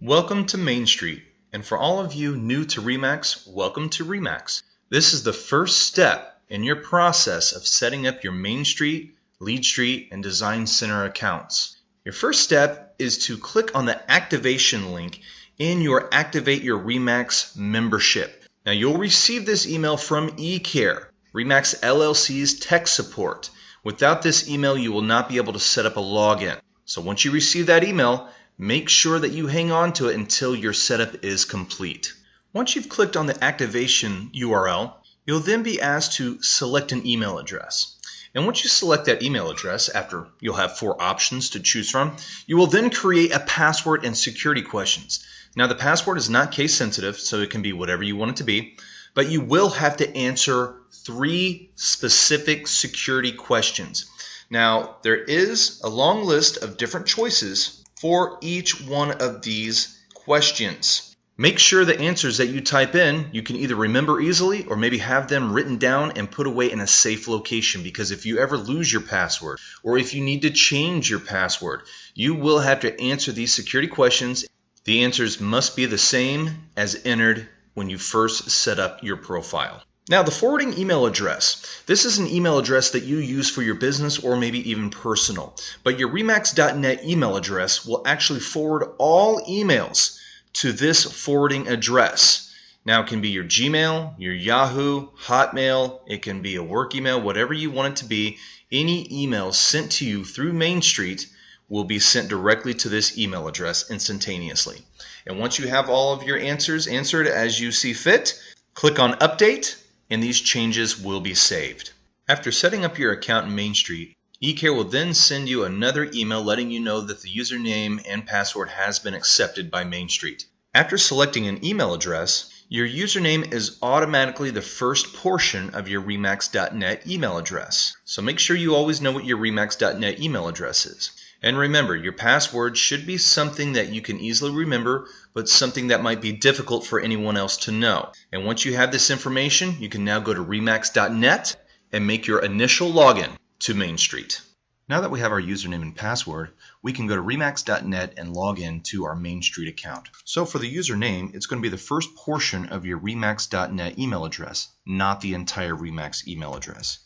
Welcome to Mainstreet, and for all of you new to RE/MAX, welcome to RE/MAX. This is the first step in your process of setting up your Mainstreet, LeadStreet, and Design Center accounts. Your first step is to click on the activation link in your Activate Your RE/MAX membership. Now you'll receive this email from eCare, RE/MAX LLC's tech support. Without this email, you will not be able to set up a login. So once you receive that email, make sure that you hang on to it until your setup is complete. Once you've clicked on the activation URL, you'll then be asked to select an email address. And once you select that email address, after you'll have 4 options to choose from, you will then create a password and security questions. Now the password is not case sensitive, so it can be whatever you want it to be, but you will have to answer 3 specific security questions. Now there is a long list of different choices for each one of these questions. Make sure the answers that you type in, you can either remember easily or maybe have them written down and put away in a safe location, because if you ever lose your password or if you need to change your password, you will have to answer these security questions. The answers must be the same as entered when you first set up your profile. Now the forwarding email address. This is an email address that you use for your business or maybe even personal. But your RE/MAX.net email address will actually forward all emails to this forwarding address. Now it can be your Gmail, your Yahoo, Hotmail, it can be a work email, whatever you want it to be. Any email sent to you through Mainstreet will be sent directly to this email address instantaneously. And once you have all of your answers answered as you see fit, click on Update, and these changes will be saved. After setting up your account in Mainstreet, eCare will then send you another email letting you know that the username and password has been accepted by Mainstreet. After selecting an email address, your username is automatically the first portion of your RE/MAX.net email address. So make sure you always know what your RE/MAX.net email address is. And remember, your password should be something that you can easily remember, but something that might be difficult for anyone else to know. And once you have this information, you can now go to RE/MAX.net and make your initial login to Mainstreet. Now that we have our username and password, we can go to RE/MAX.net and log in to our Mainstreet account. So for the username, it's going to be the first portion of your RE/MAX.net email address, not the entire RE/MAX email address.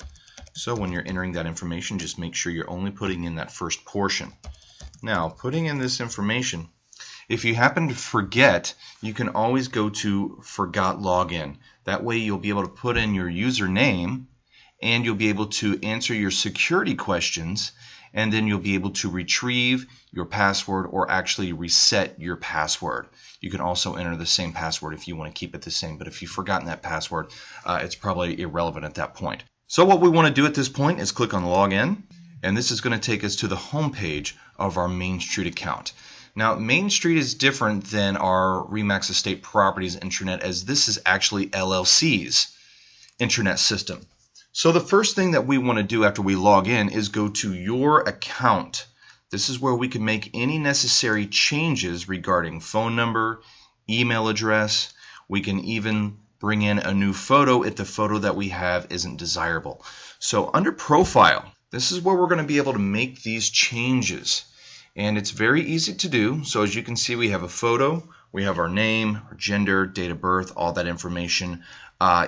So when you're entering that information, just make sure you're only putting in that first portion. Now, putting in this information, if you happen to forget, you can always go to Forgot Login. That way you'll be able to put in your username and you'll be able to answer your security questions, and then you'll be able to retrieve your password or actually reset your password. You can also enter the same password if you want to keep it the same, but if you've forgotten that password, it's probably irrelevant at that point. So what we want to do at this point is click on Login, and this is going to take us to the home page of our Mainstreet account. Now Mainstreet is different than our RE/MAX Estate Properties intranet, as this is actually LLC's intranet system. So the first thing that we want to do after we log in is go to Your Account. This is where we can make any necessary changes regarding phone number, email address. We can even bring in a new photo if the photo that we have isn't desirable. So under Profile, this is where we're going to be able to make these changes. And it's very easy to do. So as you can see, we have a photo, we have our name, our gender, date of birth, all that information,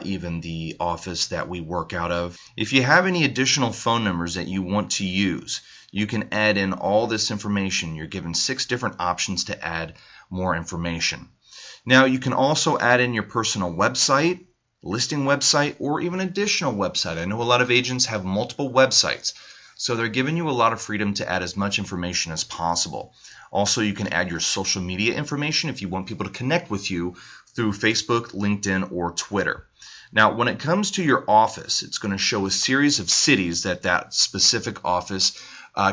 even the office that we work out of. If you have any additional phone numbers that you want to use, you can add in all this information. You're given 6 different options to add more information. Now you can also add in your personal website, listing website, or even additional website. I know a lot of agents have multiple websites, so they're giving you a lot of freedom to add as much information as possible. Also, you can add your social media information if you want people to connect with you through Facebook, LinkedIn, or Twitter. Now, when it comes to your office, it's going to show a series of cities that that specific office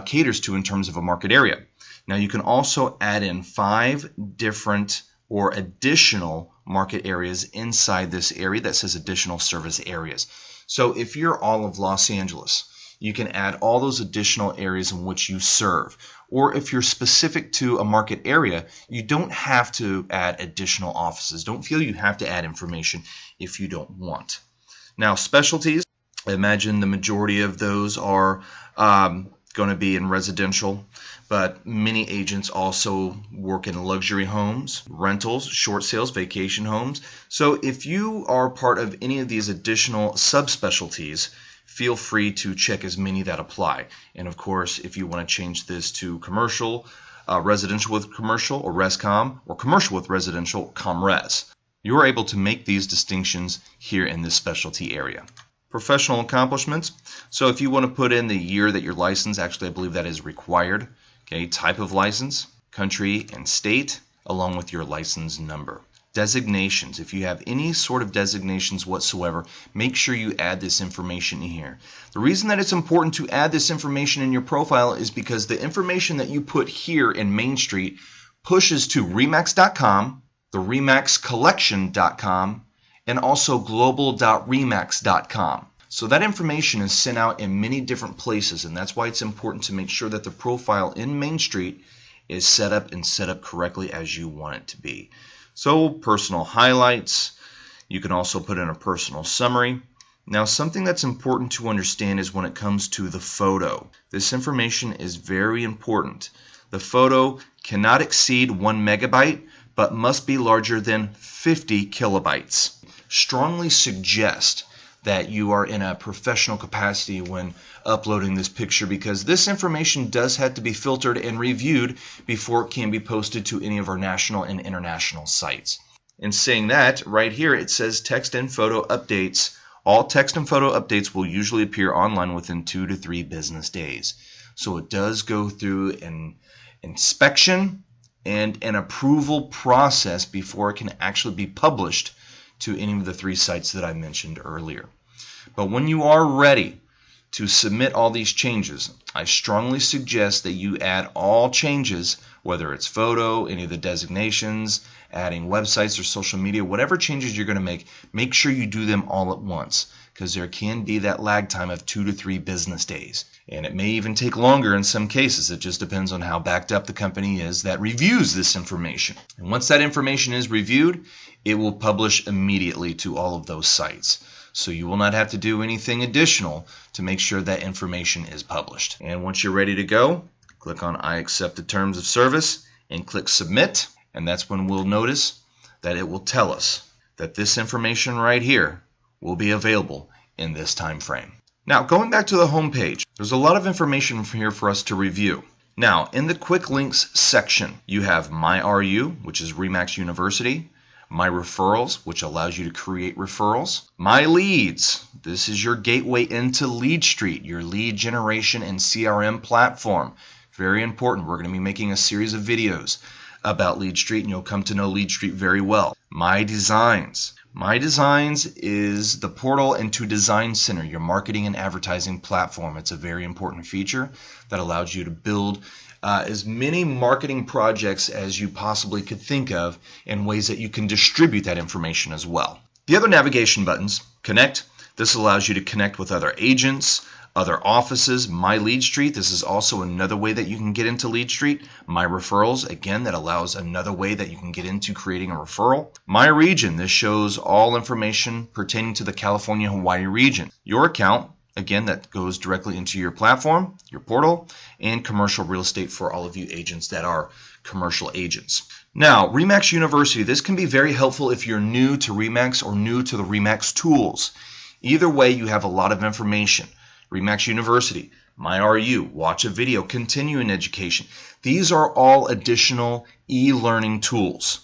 caters to in terms of a market area. Now, you can also add in 5 different or additional market areas inside this area that says additional service areas. So if you're all of Los Angeles, you can add all those additional areas in which you serve. Or if you're specific to a market area, you don't have to add additional offices. Don't feel you have to add information if you don't want. Now, specialties, I imagine the majority of those are going to be in residential, but many agents also work in luxury homes, rentals, short sales, vacation homes. So if you are part of any of these additional subspecialties, feel free to check as many that apply. And of course, if you want to change this to commercial, residential with commercial, or ResCom, or commercial with residential, ComRes. You are able to make these distinctions here in this specialty area. Professional accomplishments. So if you want to put in the year that you're licensed, actually I believe that is required. Okay, type of license, country and state, along with your license number. Designations. If you have any sort of designations whatsoever, make sure you add this information in here. The reason that it's important to add this information in your profile is because the information that you put here in Mainstreet pushes to remax.com, the remaxcollection.com, and also global.remax.com. So that information is sent out in many different places, and that's why it's important to make sure that the profile in Mainstreet is set up correctly as you want it to be. So personal highlights, you can also put in a personal summary. Now something that's important to understand is when it comes to the photo. This information is very important. The photo cannot exceed 1 megabyte, but must be larger than 50 kilobytes. Strongly suggest that you are in a professional capacity when uploading this picture, because this information does have to be filtered and reviewed before it can be posted to any of our national and international sites. In saying that, right here it says text and photo updates. All text and photo updates will usually appear online within 2 to 3 business days. So it does go through an inspection and an approval process before it can actually be published to any of the 3 sites that I mentioned earlier. But when you are ready to submit all these changes, I strongly suggest that you add all changes, whether it's photo, any of the designations, adding websites or social media, whatever changes you're going to make sure you do them all at once, because there can be that lag time of 2 to 3 business days. And it may even take longer in some cases. It just depends on how backed up the company is that reviews this information. And once that information is reviewed, it will publish immediately to all of those sites. So you will not have to do anything additional to make sure that information is published. And once you're ready to go, click on I accept the terms of service and click submit. And that's when we'll notice that it will tell us that this information right here will be available in this time frame. Now, going back to the home page, there's a lot of information from here for us to review. Now, in the quick links section, you have My RU, which is Remax University, My Referrals, which allows you to create referrals, My Leads, this is your gateway into LeadStreet, your lead generation and CRM platform. Very important. We're going to be making a series of videos about LeadStreet, and you'll come to know LeadStreet very well. My Designs. My Designs is the portal into Design Center, your marketing and advertising platform. It's a very important feature that allows you to build as many marketing projects as you possibly could think of in ways that you can distribute that information as well. The other navigation buttons, Connect. This allows you to connect with other agents, other offices. My LeadStreet, this is also another way that you can get into LeadStreet. My Referrals, again, that allows another way that you can get into creating a referral. My Region, this shows all information pertaining to the California-Hawaii region. Your Account, again, that goes directly into your platform, your portal, and Commercial Real Estate for all of you agents that are commercial agents. Now, Remax University, this can be very helpful if you're new to Remax or new to the Remax tools. Either way, you have a lot of information. Remax University, My RU, watch a video, continuing education. These are all additional e-learning tools.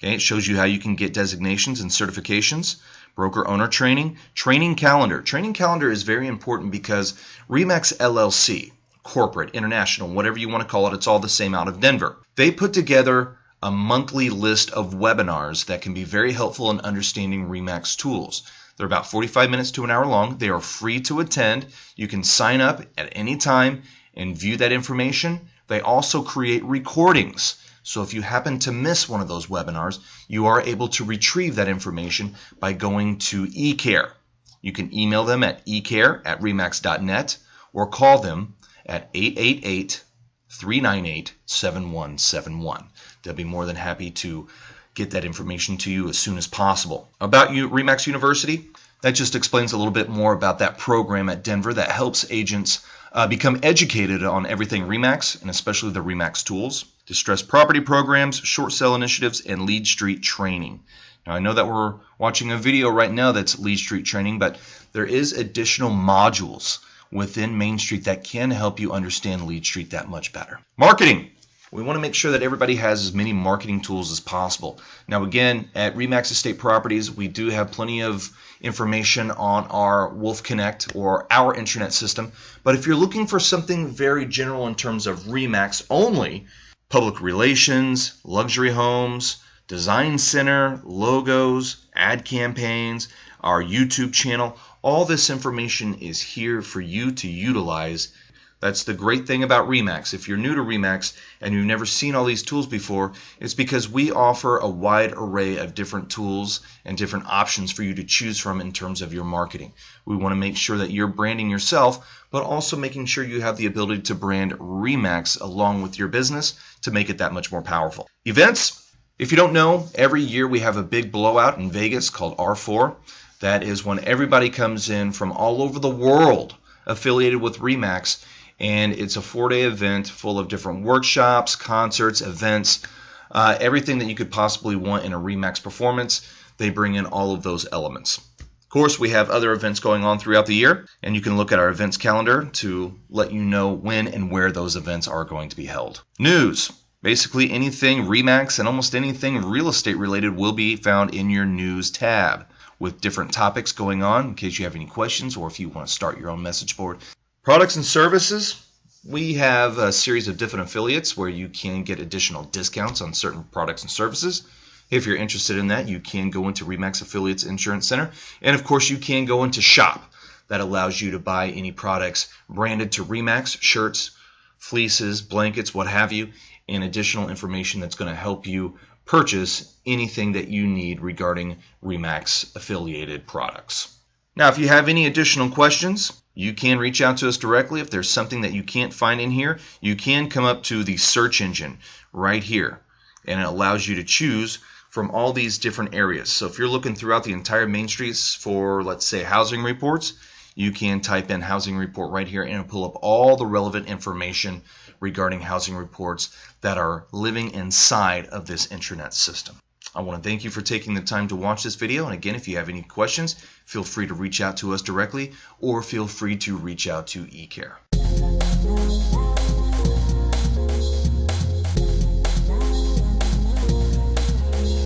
Okay, it shows you how you can get designations and certifications, broker owner training, training calendar. Training calendar is very important because Remax LLC, corporate, international, whatever you want to call it, it's all the same out of Denver. They put together a monthly list of webinars that can be very helpful in understanding Remax tools. They're about 45 minutes to an hour long. They are free to attend. You can sign up at any time and view that information. They also create recordings. So if you happen to miss one of those webinars, you are able to retrieve that information by going to eCare. You can email them at ecare@remax.net or call them at 888-398-7171. They'll be more than happy to get that information to you as soon as possible. About Remax University, That just explains a little bit more about that program at Denver that helps agents become educated on everything RE/MAX and especially the RE/MAX tools, distressed property programs, short sale initiatives, and Lead Street training. Now, I know that we're watching a video right now that's Lead Street training, but there is additional modules within Mainstreet that can help you understand Lead Street that much better. Marketing. We want to make sure that everybody has as many marketing tools as possible. Now, again, at RE/MAX Estate Properties, we do have plenty of information on our Wolf Connect or our intranet system. But if you're looking for something very general in terms of RE/MAX only, public relations, luxury homes, design center, logos, ad campaigns, our YouTube channel, all this information is here for you to utilize. That's the great thing about RE/MAX. If you're new to RE/MAX and you've never seen all these tools before, it's because we offer a wide array of different tools and different options for you to choose from in terms of your marketing. We want to make sure that you're branding yourself, but also making sure you have the ability to brand RE/MAX along with your business to make it that much more powerful. Events. If you don't know, every year we have a big blowout in Vegas called R4. That is when everybody comes in from all over the world affiliated with RE/MAX. And it's a 4-day event full of different workshops, concerts, events, everything that you could possibly want in a RE/MAX performance. They bring in all of those elements. Of course, we have other events going on throughout the year, and you can look at our events calendar to let you know when and where those events are going to be held. News. Basically anything RE/MAX and almost anything real estate related will be found in your news tab with different topics going on in case you have any questions or if you want to start your own message board. Products and services, we have a series of different affiliates where you can get additional discounts on certain products and services. If you're interested in that, you can go into RE/MAX Affiliates Insurance Center. And of course, you can go into Shop. That allows you to buy any products branded to RE/MAX, shirts, fleeces, blankets, what have you, and additional information that's going to help you purchase anything that you need regarding RE/MAX affiliated products. Now, if you have any additional questions, you can reach out to us directly. If there's something that you can't find in here, you can come up to the search engine right here, and it allows you to choose from all these different areas. So if you're looking throughout the entire Mainstreet for, let's say, housing reports, you can type in housing report right here and it'll pull up all the relevant information regarding housing reports that are living inside of this intranet system. I want to thank you for taking the time to watch this video. And again, if you have any questions, feel free to reach out to us directly or feel free to reach out to eCare.